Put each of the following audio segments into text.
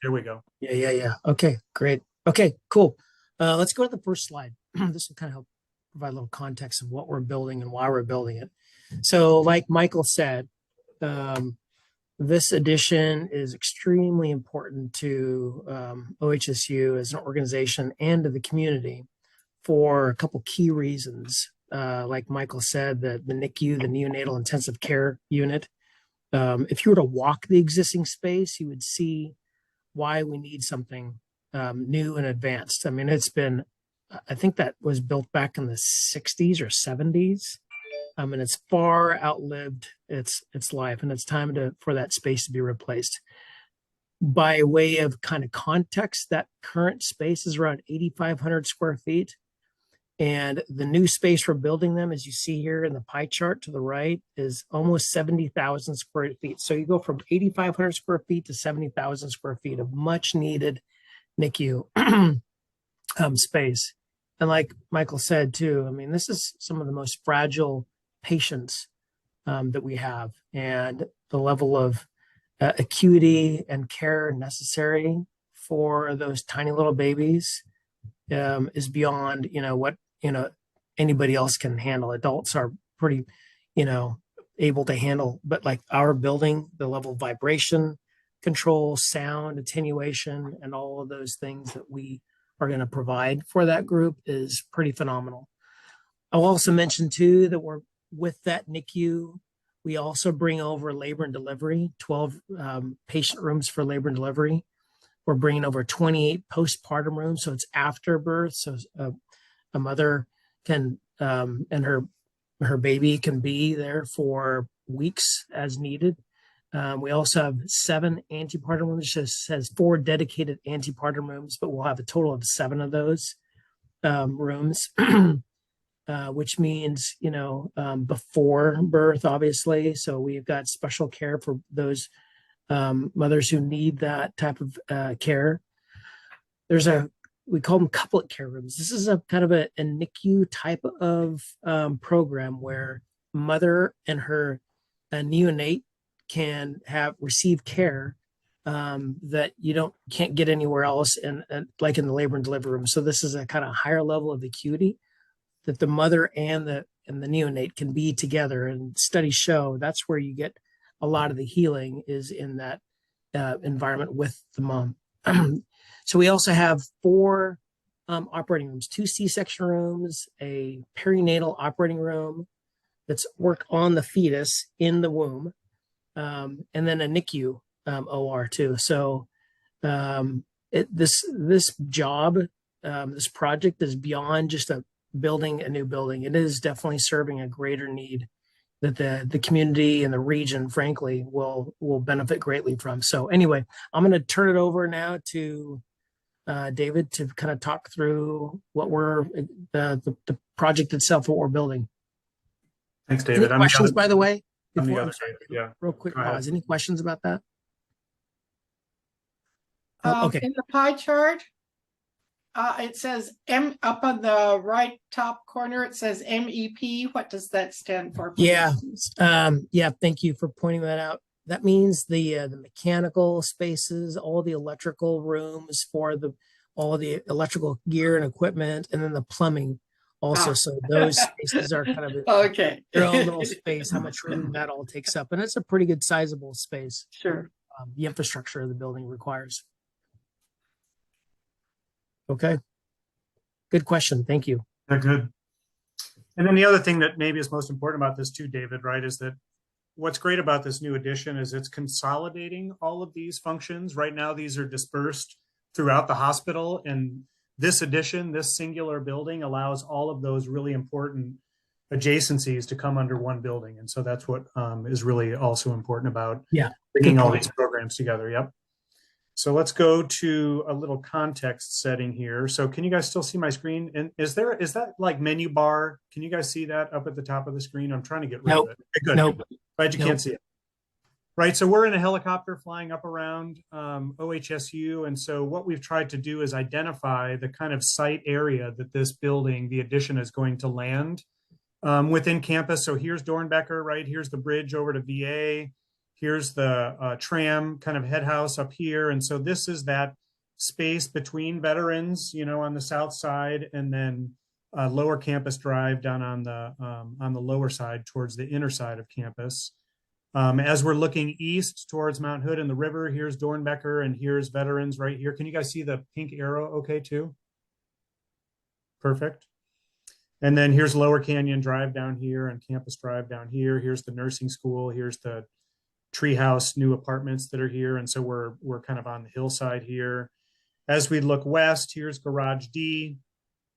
There we go. Yeah. Okay, great. Okay, cool. Let's go to the first slide. This will kind of help provide a little context of what we're building and why we're building it. So, like Michael said, this addition is extremely important to OHSU as an organization and to the community for a couple key reasons. Like Michael said, the NICU, the neonatal intensive care unit. If you were to walk the existing space, you would see why we need something new and advanced. I mean, I think that was built back in the 60s or 70s. And it's far outlived its life, and it's time for that space to be replaced. By way of kind of context, that current space is around 8,500 square feet. And the new space we're building them, as you see here in the pie chart to the right, is almost 70,000 square feet. So you go from 8,500 square feet to 70,000 square feet of much needed NICU space. And like Michael said too, I mean, this is some of the most fragile patients that we have, and the level of acuity and care necessary for those tiny little babies is beyond what anybody else can handle. Adults are pretty able to handle, but like our building, the level of vibration control, sound attenuation, and all of those things that we are going to provide for that group is pretty phenomenal. I'll also mention too that with that NICU, we also bring over labor and delivery, 12 patient rooms for labor and delivery. We're bringing over 28 postpartum rooms, so it's after birth. So a mother can and her baby can be there for weeks as needed. We also have 7 antepartum rooms. It just says 4 dedicated antepartum rooms, but we'll have a total of 7 of those rooms. Which means, before birth, obviously. So we've got special care for those mothers who need that type of care. We call them couplet care rooms. This is a kind of a NICU type of program where mother and her neonate can receive care that you can't get anywhere else, and like in the labor and delivery room. So this is a kind of higher level of acuity that the mother and the neonate can be together. And studies show that's where you get a lot of the healing, is in that environment with the mom. So we also have 4 operating rooms, 2 C-section rooms, a perinatal operating room that's work on the fetus in the womb, and then a NICU OR too. So this job, this project is beyond just building a new building. It is definitely serving a greater need that the community and the region, frankly, will benefit greatly from. So anyway, I'm going to turn it over now to David to kind of talk through what the project itself, what we're building. Thanks, David. Any questions, by the way? Yeah. Real quick pause. Any questions about that? Okay. In the pie chart, it says up on the right top corner, it says MEP. What does that stand for? Yeah. Thank you for pointing that out. That means the mechanical spaces, all the electrical rooms for all the electrical gear and equipment, and then the plumbing also. So those spaces are kind of okay. Their own little space, how much room that all takes up. And it's a pretty good sizable space. Sure. The infrastructure of the building requires. Okay. Good question. Thank you. Yeah, good. And then the other thing that maybe is most important about this too, David, right, is that what's great about this new addition is it's consolidating all of these functions. Right now, these are dispersed throughout the hospital, and this addition, this singular building, allows all of those really important adjacencies to come under one building. And so that's what is really also important about bringing all these programs together. Yep. So let's go to a little context setting here. So can you guys still see my screen? And is that like menu bar? Can you guys see that up at the top of the screen? I'm trying to get rid of it. Okay, good. Nope. Glad you can't see it. Right. So we're in a helicopter flying up around OHSU. And so what we've tried to do is identify the kind of site area that this building, the addition, is going to land within campus. So here's Doernbecher, right? Here's the bridge over to VA. Here's the tram kind of head house up here. And so this is that space between veterans, you know, on the south side, and then lower campus drive down on the lower side towards the inner side of campus. As we're looking east towards Mount Hood and the river, here's Doernbecher and here's veterans right here. Can you guys see the pink arrow okay too? Perfect. And then here's Lower Canyon Drive down here and Campus Drive down here. Here's the nursing school. Here's the treehouse new apartments that are here. And so we're kind of on the hillside here. As we look west, here's Garage D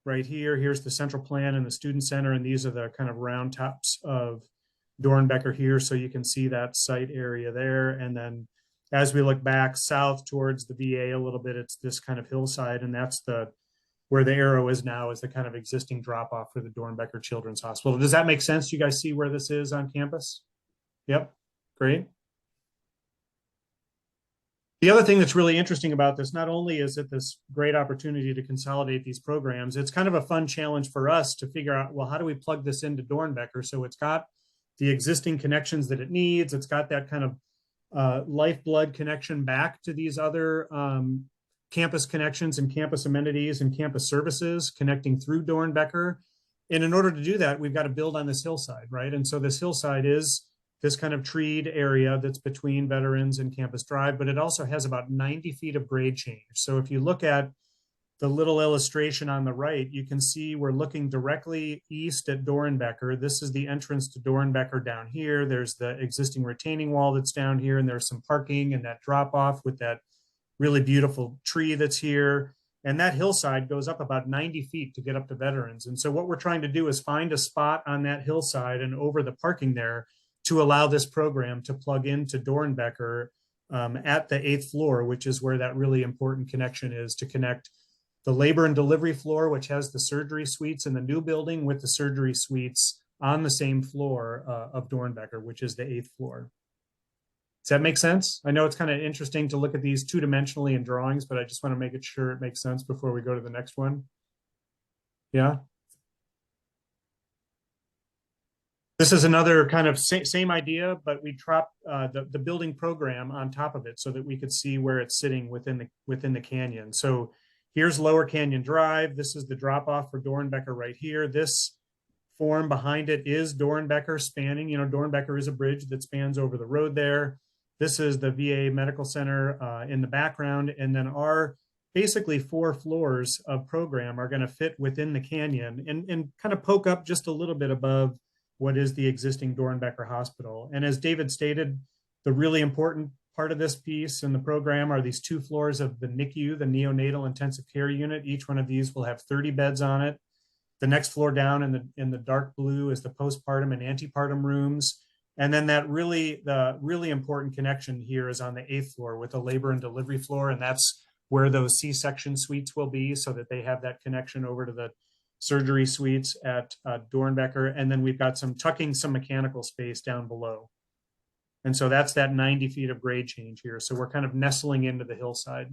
right here. Here's the central plan and the student center. And these are the kind of round tops of Doernbecher here. So you can see that site area there. And then as we look back south towards the VA a little bit, it's this kind of hillside. And that's where the arrow is now, is the kind of existing drop off for the Doernbecher Children's Hospital. Does that make sense? Do you guys see where this is on campus? Yep, great. The other thing that's really interesting about this, not only is it this great opportunity to consolidate these programs, it's kind of a fun challenge for us to figure out, well, how do we plug this into Doernbecher? So it's got the existing connections that it needs. It's got that kind of lifeblood connection back to these other campus connections and campus amenities and campus services connecting through Doernbecher. And in order to do that, we've got to build on this hillside, right? And so this hillside is this kind of treed area that's between veterans and Campus Drive, but it also has about 90 feet of grade change. So if you look at the little illustration on the right, you can see we're looking directly east at Doernbecher. This is the entrance to Doernbecher down here. There's the existing retaining wall that's down here, and there's some parking and that drop off with that really beautiful tree that's here. And that hillside goes up about 90 feet to get up to veterans. And so what we're trying to do is find a spot on that hillside and over the parking there to allow this program to plug into Doernbecher at the 8th floor, which is where that really important connection is, to connect the labor and delivery floor, which has the surgery suites in the new building, with the surgery suites on the same floor of Doernbecher, which is the 8th floor. Does that make sense? I know it's kind of interesting to look at these two-dimensionally in drawings, but I just want to make it sure it makes sense before we go to the next one. Yeah. This is another kind of same idea, but we dropped the building program on top of it so that we could see where it's sitting within the canyon. So here's Lower Canyon Drive. This is the drop off for Doernbecher right here. This form behind it is Doernbecher spanning. You know, Doernbecher is a bridge that spans over the road there. This is the VA Medical Center in the background, and then our basically 4 floors of program are going to fit within the canyon and kind of poke up just a little bit above what is the existing Doernbecher Hospital. And as David stated, the really important part of this piece in the program are these 2 floors of the NICU, the neonatal intensive care unit. Each one of these will have 30 beds on it. The next floor down in the dark blue is the postpartum and antepartum rooms. And then the really important connection here is on the 8th floor with the labor and delivery floor. And that's where those C-section suites will be, so that they have that connection over to the surgery suites at Doernbecher. And then we've got tucking some mechanical space down below. And so that's that 90 feet of grade change here. So we're kind of nestling into the hillside.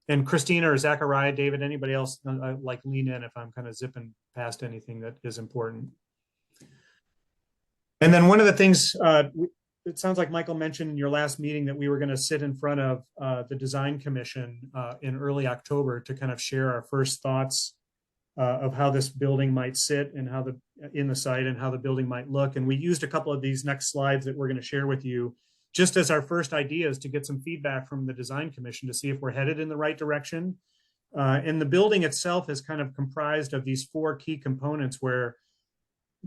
And Christina or Zachariah, David, anybody else like lean in if I'm kind of zipping past anything that is important. And then one of the things, it sounds like Michael mentioned in your last meeting that we were going to sit in front of the design commission in early October to kind of share our first thoughts of how this building might sit and how in the site and how the building might look. And we used a couple of these next slides that we're going to share with you just as our first ideas to get some feedback from the design commission to see if we're headed in the right direction. And the building itself is kind of comprised of these 4 key components, where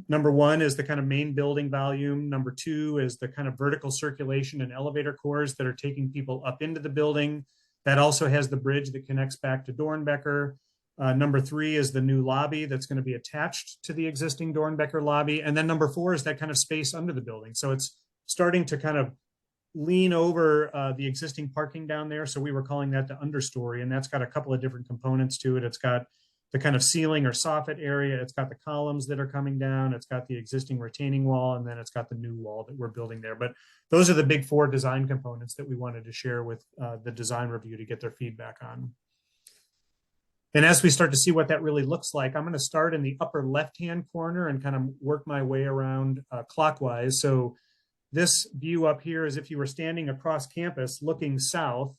number 1 is the kind of main building volume. Number 2 is the kind of vertical circulation and elevator cores that are taking people up into the building. That also has the bridge that connects back to Doernbecher. Number 3 is the new lobby that's going to be attached to the existing Doernbecher lobby. And then number 4 is that kind of space under the building. So it's starting to kind of lean over the existing parking down there. So we were calling that the understory, and that's got a couple of different components to it. It's got the kind of ceiling or soffit area. It's got the columns that are coming down. It's got the existing retaining wall, and then it's got the new wall that we're building there. But those are the big 4 design components that we wanted to share with the design review to get their feedback on. And as we start to see what that really looks like, I'm going to start in the upper left-hand corner and kind of work my way around clockwise. So this view up here is if you were standing across campus looking south.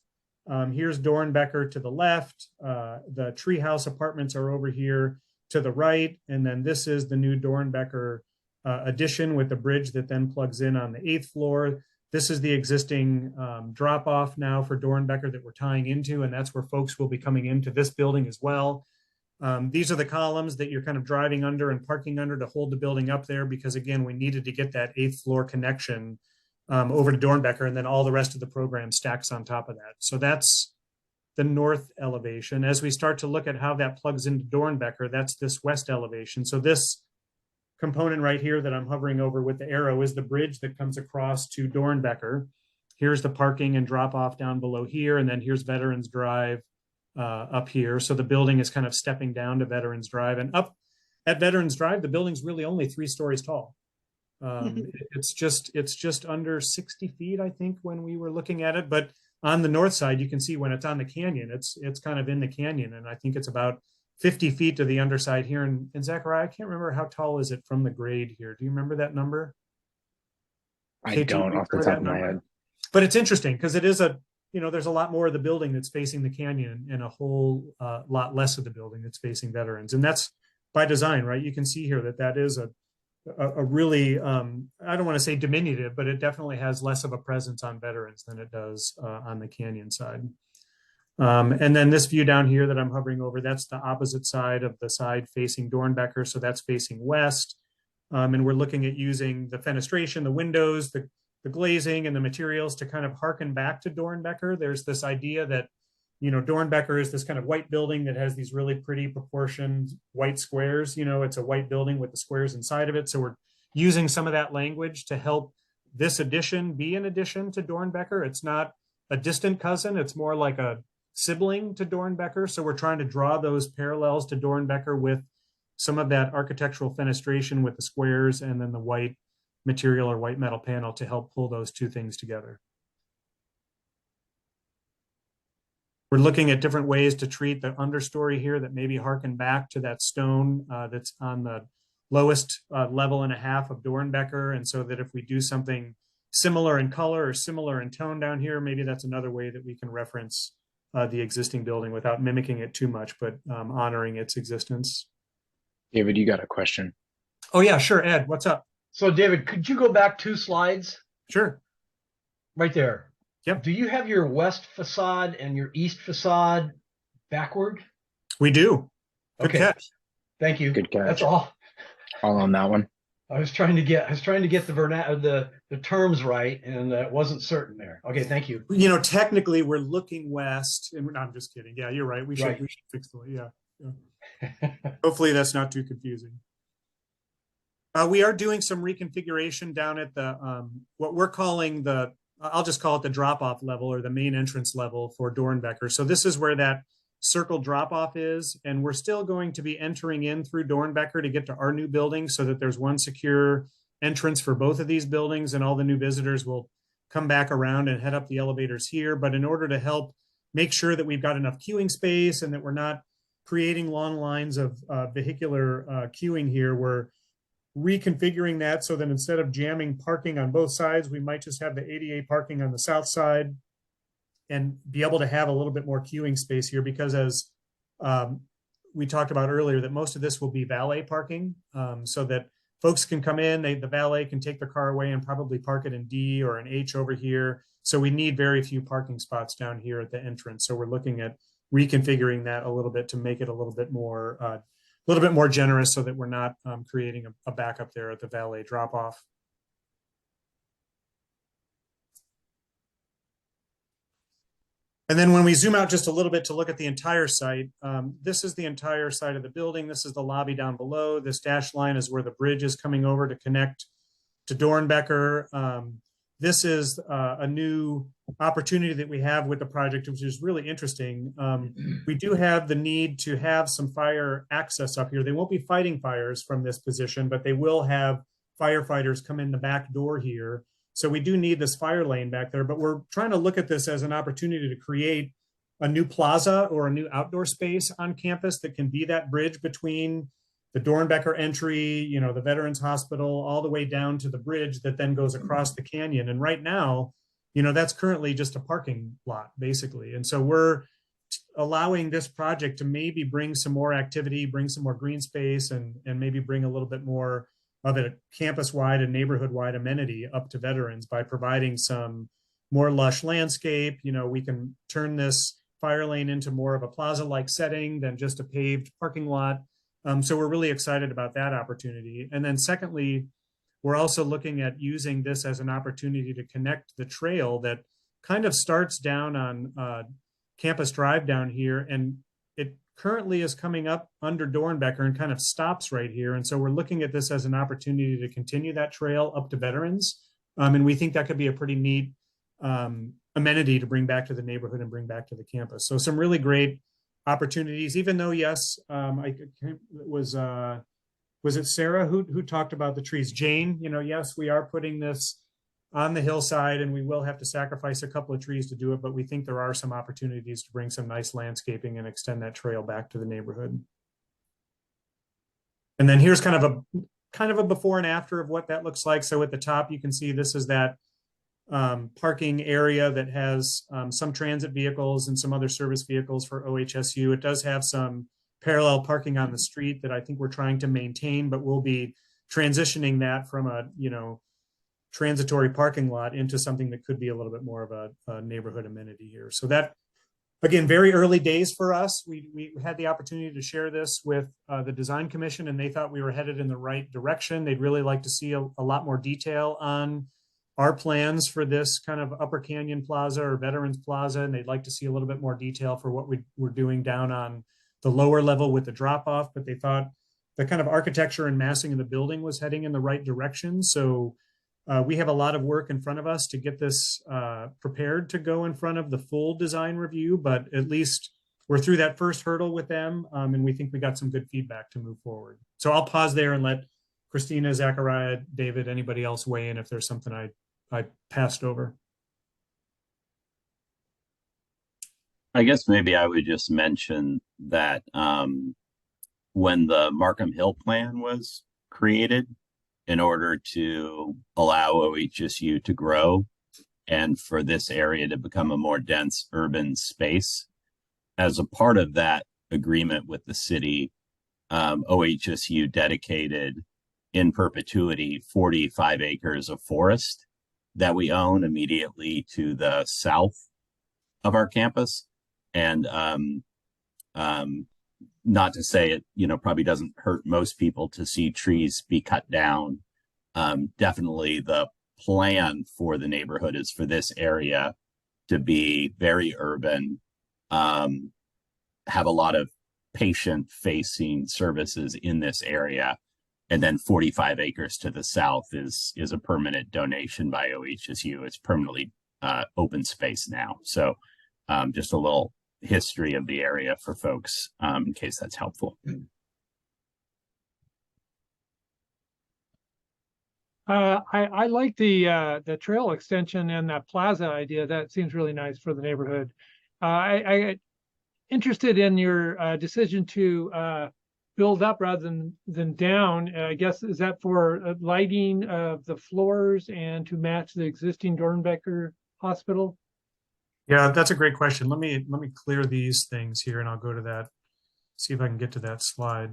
Here's Doernbecher to the left. The treehouse apartments are over here to the right. And then this is the new Doernbecher addition with the bridge that then plugs in on the 8th floor. This is the existing drop off now for Doernbecher that we're tying into, and that's where folks will be coming into this building as well. These are the columns that you're kind of driving under and parking under to hold the building up there, because again, we needed to get that 8th floor connection over to Doernbecher, and then all the rest of the program stacks on top of that. So that's the north elevation. As we start to look at how that plugs into Doernbecher, that's this west elevation. So this component right here that I'm hovering over with the arrow is the bridge that comes across to Doernbecher. Here's the parking and drop off down below here. And then here's Veterans Drive up here. So the building is kind of stepping down to Veterans Drive, and up at Veterans Drive, the building's really only 3 stories tall. It's just under 60 feet, I think, when we were looking at it. But on the north side, you can see when it's on the canyon, it's kind of in the canyon. And I think it's about 50 feet to the underside here. And Zachariah, I can't remember how tall is it from the grade here. Do you remember that number? I don't off the top of my head. But it's interesting because it is there's a lot more of the building that's facing the canyon and a whole lot less of the building that's facing Veterans. And that's by design, right? You can see here that is a really, I don't want to say diminutive, but it definitely has less of a presence on Veterans than it does on the canyon side. And then this view down here that I'm hovering over, that's the opposite side of the side facing Doernbecher. So that's facing west. And we're looking at using the fenestration, the windows, the glazing and the materials to kind of harken back to Doernbecher. There's this idea that, Doernbecher is this kind of white building that has these really pretty proportioned white squares. It's a white building with the squares inside of it. So we're using some of that language to help this addition be an addition to Doernbecher. It's not a distant cousin. It's more like a sibling to Doernbecher. So we're trying to draw those parallels to Doernbecher with some of that architectural fenestration with the squares and then the white material or white metal panel to help pull those two things together. We're looking at different ways to treat the understory here that maybe harken back to that stone that's on the lowest level and a half of Doernbecher. And so that if we do something similar in color or similar in tone down here, maybe that's another way that we can reference the existing building without mimicking it too much, but honoring its existence. David, you got a question? Oh yeah, sure. Ed, what's up? So David, could you go back 2 slides? Sure. Right there. Yep. Do you have your west facade and your east facade backward? We do. Good Okay. catch. Thank you. Good catch. That's all. All on that one. I was trying to get the terms right, and it wasn't certain there. Okay, thank you. Technically we're looking west, and no, I'm just kidding. Yeah, you're right. We should fix the yeah. Hopefully that's not too confusing. We are doing some reconfiguration down at the what we're calling I'll just call it the drop-off level or the main entrance level for Doernbecher. So this is where that circle drop-off is, and we're still going to be entering in through Doernbecher to get to our new building so that there's one secure entrance for both of these buildings, and all the new visitors will come back around and head up the elevators here. But in order to help make sure that we've got enough queuing space and that we're not creating long lines of vehicular queuing here, we're reconfiguring that so that instead of jamming parking on both sides, we might just have the ADA parking on the south side and be able to have a little bit more queuing space here, because as we talked about earlier, that most of this will be valet parking, so that folks can come in, the valet can take their car away and probably park it in D or an H over here. So we need very few parking spots down here at the entrance. So we're looking at reconfiguring that a little bit to make it a little bit more generous so that we're not creating a backup there at the valet drop off. And then when we zoom out just a little bit to look at the entire site, this is the entire side of the building. This is the lobby down below. This dashed line is where the bridge is coming over to connect to Doernbecher. This is a new opportunity that we have with the project, which is really interesting. We do have the need to have some fire access up here. They won't be fighting fires from this position, but they will have firefighters come in the back door here. So we do need this fire lane back there, but we're trying to look at this as an opportunity to create a new plaza or a new outdoor space on campus that can be that bridge between the Doernbecher entry, you know, the Veterans Hospital, all the way down to the bridge that then goes across the canyon. And right now, you know, that's currently just a parking lot, basically. And so we're allowing this project to maybe bring some more activity, bring some more green space, and maybe bring a little bit more of a campus-wide and neighborhood-wide amenity up to veterans by providing some more lush landscape. You know, we can turn this fire lane into more of a plaza-like setting than just a paved parking lot. So we're really excited about that opportunity. And then secondly, we're also looking at using this as an opportunity to connect the trail that kind of starts down on Campus Drive down here, and it currently is coming up under Doernbecher and kind of stops right here. And so we're looking at this as an opportunity to continue that trail up to veterans. And we think that could be a pretty neat amenity to bring back to the neighborhood and bring back to the campus. So some really great opportunities, even though, yes, was it Sarah who talked about the trees? Jane, you know, yes, we are putting this on the hillside and we will have to sacrifice a couple of trees to do it, but we think there are some opportunities to bring some nice landscaping and extend that trail back to the neighborhood. And then here's kind of a before and after of what that looks like. So at the top, you can see this is that parking area that has some transit vehicles and some other service vehicles for OHSU. It does have some parallel parking on the street that I think we're trying to maintain, but we'll be transitioning that from a, you know, transitory parking lot into something that could be a little bit more of a neighborhood amenity here. So that, again, very early days for us. We had the opportunity to share this with the Design Commission, and they thought we were headed in the right direction. They'd really like to see a lot more detail on our plans for this kind of Upper Canyon Plaza or Veterans Plaza, and they'd like to see a little bit more detail for what we're doing down on the lower level with the drop-off, but they thought the kind of architecture and massing of the building was heading in the right direction. So we have a lot of work in front of us to get this prepared to go in front of the full design review, but at least we're through that first hurdle with them, and we think we got some good feedback to move forward. So I'll pause there and let Christina, Zachariah, David, anybody else weigh in if there's something I passed over. I guess maybe I would just mention that when the Markham Hill plan was created, in order to allow OHSU to grow and for this area to become a more dense urban space, as a part of that agreement with the city, OHSU dedicated in perpetuity 45 acres of forest that we own immediately to the south of our campus. And not to say it, you know, probably doesn't hurt most people to see trees be cut down. Definitely the plan for the neighborhood is for this area to be very urban, have a lot of patient-facing services in this area. And then 45 acres to the south is a permanent donation by OHSU. It's permanently open space now. So just a little history of the area for folks, in case that's helpful. I like the trail extension and that plaza idea. That seems really nice for the neighborhood. I interested in your decision to build up rather than down. I guess, is that for lighting of the floors and to match the existing Doernbecher Hospital? Yeah, that's a great question. Let me clear these things here and I'll go to that, see if I can get to that slide.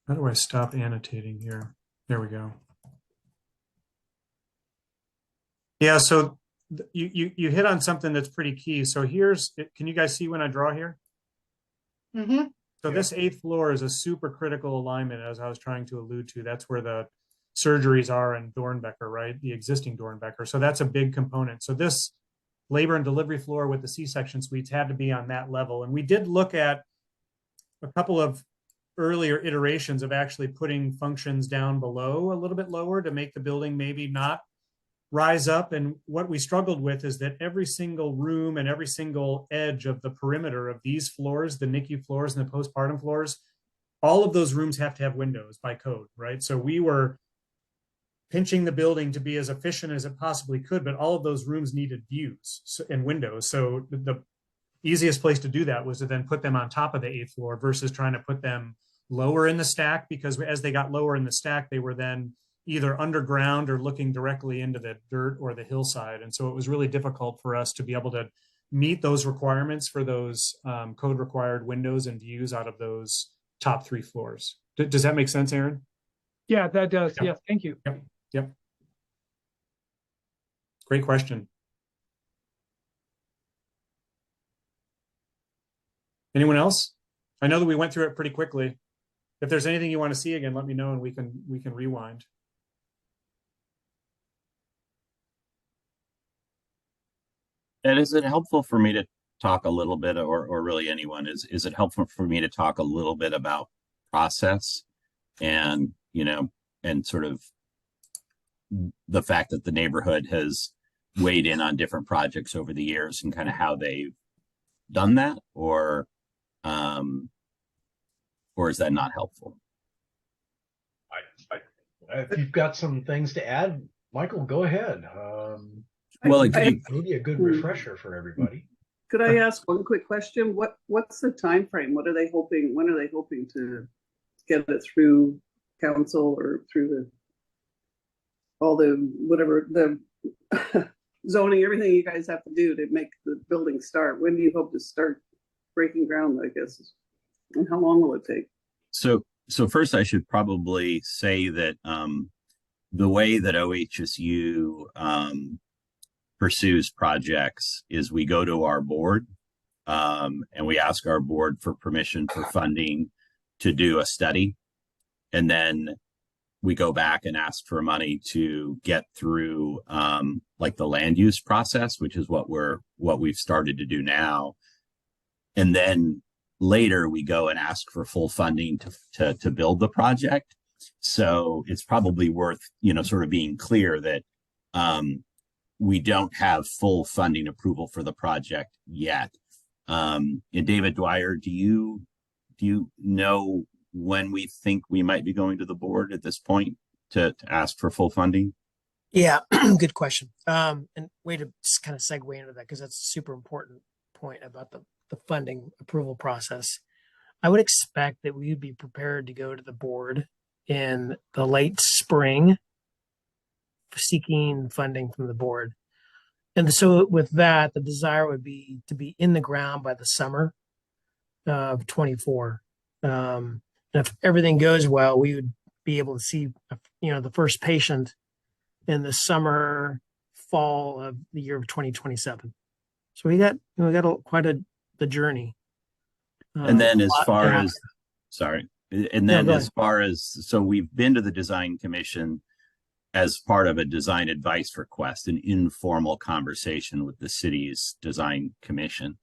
How do I stop annotating here? There we go. Yeah, so you hit on something that's pretty key. So here's, can you guys see when I draw here? Mm-hmm. So this 8th floor is a super critical alignment, as I was trying to allude to. That's where the surgeries are in Doernbecher, right? The existing Doernbecher. So that's a big component. So this labor and delivery floor with the C-section suites had to be on that level. And we did look at a couple of earlier iterations of actually putting functions down below a little bit lower to make the building maybe not rise up. And what we struggled with is that every single room and every single edge of the perimeter of these floors, the NICU floors and the postpartum floors, all of those rooms have to have windows by code, right? So we were pinching the building to be as efficient as it possibly could, but all of those rooms needed views and windows. So the easiest place to do that was to then put them on top of the 8th floor versus trying to put them lower in the stack, because as they got lower in the stack, they were then either underground or looking directly into the dirt or the hillside. And so it was really difficult for us to be able to meet those requirements for those code required windows and views out of those top 3 floors. Does that make sense, Aaron? Yeah, that does. Yep. Yeah, thank you. Yep. Great question. Anyone else? I know that we went through it pretty quickly. If there's anything you want to see again, let me know and we can rewind. And is it helpful for me to talk a little bit, or really anyone, is it helpful for me to talk a little bit about process and, and sort of the fact that the neighborhood has weighed in on different projects over the years and kind of how they've done that, or is that not helpful? If you've got some things to add, Michael, go ahead. Well, Maybe a good refresher for everybody. Could I ask one quick question? What's the time frame? When are they hoping to get it through council or through all the whatever the zoning, everything you guys have to do to make the building start? When do you hope to start breaking ground, I guess? And how long will it take? So first I should probably say that the way that OHSU pursues projects is we go to our board and we ask our board for permission for funding to do a study. And then we go back and ask for money to get through like the land use process, which is what we've started to do now. And then later we go and ask for full funding to build the project. So it's probably worth, sort of being clear that we don't have full funding approval for the project yet. And David Dwyer, do you know when we think we might be going to the board at this point to ask for full funding? Yeah, good question. And way to just kind of segue into that, because that's a super important point about the funding approval process. I would expect that we would be prepared to go to the board in the late spring seeking funding from the board. And so with that, the desire would be to be in the ground by the summer of 24. And if everything goes well, we would be able to see, the first patient in the fall of the year of 2027. So we got quite the journey. And then as far as so we've been to the design commission as part of a design advice request, an informal conversation with the city's design commission.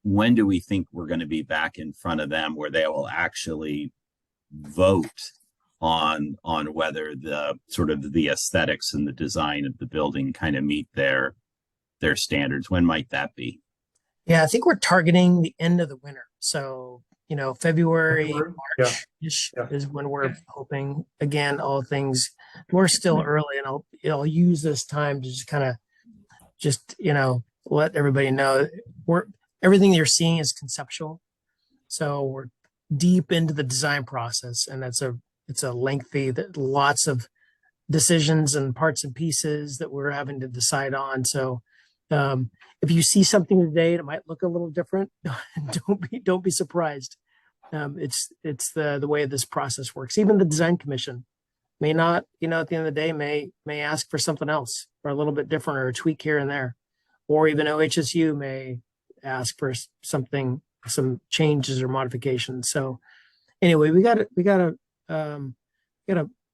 When do we think we're going to be back in front of them where they will actually vote on whether the sort of the aesthetics and the design of the building kind of meet their standards? When might that be? Yeah, I think we're targeting the end of the winter. So, February, March is when we're hoping. Again, all things, we're still early, and I'll use this time to just kind of let everybody know everything you're seeing is conceptual. So we're deep into the design process, and it's a lengthy, lots of decisions and parts and pieces that we're having to decide on. So if you see something today that might look a little different, don't be surprised. It's the way this process works. Even the design commission may not, at the end of the day, may ask for something else or a little bit different or a tweak here and there, or even OHSU may ask for some changes or modifications. So anyway, we got to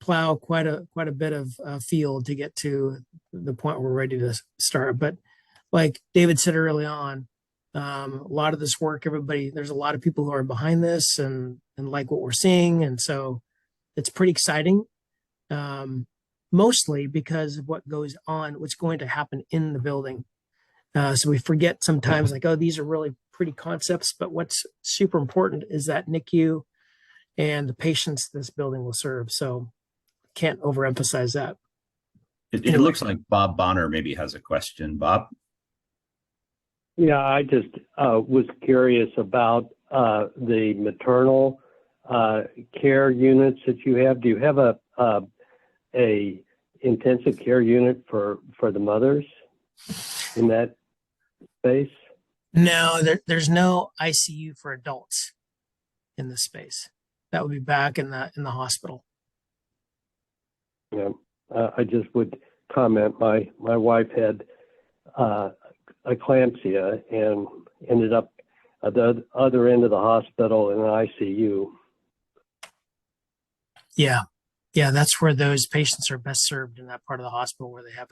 plow quite a bit of field to get to the point where we're ready to start. But like David said early on, a lot of this work, there's a lot of people who are behind this and like what we're seeing. And so it's pretty exciting, mostly because of what's going to happen in the building. So we forget sometimes these are really pretty concepts, but what's super important is that NICU and the patients this building will serve. So can't overemphasize that. It looks like Bob Bonner maybe has a question. Bob? Yeah, I just was curious about the maternal care units that you have. Do you have a intensive care unit for the mothers in that space? No, there's no ICU for adults in this space. That would be back in the hospital. Yeah, I just would comment. My wife had eclampsia and ended up at the other end of the hospital in an ICU. Yeah. Yeah, that's where those patients are best served, in that part of the hospital where they have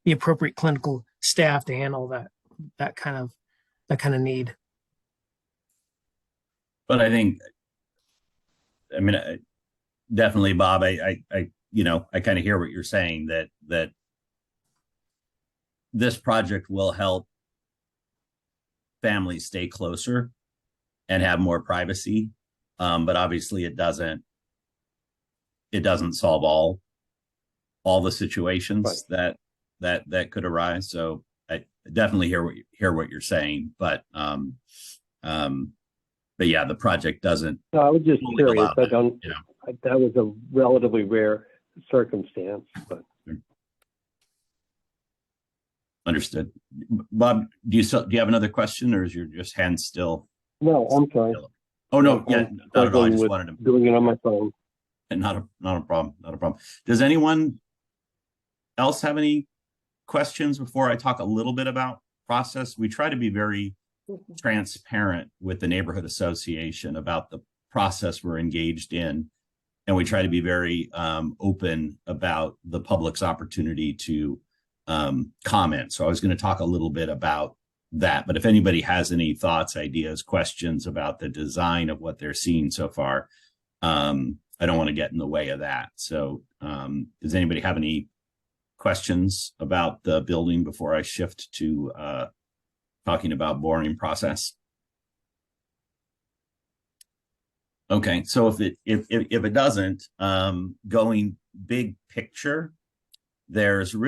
the appropriate clinical staff to handle that kind of need. But I think, I mean, definitely, Bob, I kind of hear what you're saying, that this project will help families stay closer and have more privacy. But obviously it doesn't solve all the situations Right. that could arise. So I definitely hear what you're saying, but yeah, the project doesn't. No, I was just fully curious. allow I that, don't. you know. That was a relatively rare circumstance, but Understood. Bob, do you have another question, or is your just hand still? no, I'm sorry. Oh no, yeah, I'm not at all. I struggling just with wanted to. doing it on my phone. And not a problem. Not a problem. Does anyone else have any questions before I talk a little bit about process? We try to be very transparent with the neighborhood association about the process we're engaged in, and we try to be very open about the public's opportunity to comment. So I was going to talk a little bit about that, but if anybody has any thoughts, ideas, questions about the design of what they're seeing so far, I don't want to get in the way of that. So does anybody have any questions about the building before I shift to talking about boring process? Okay, so if it doesn't, going big picture, there's really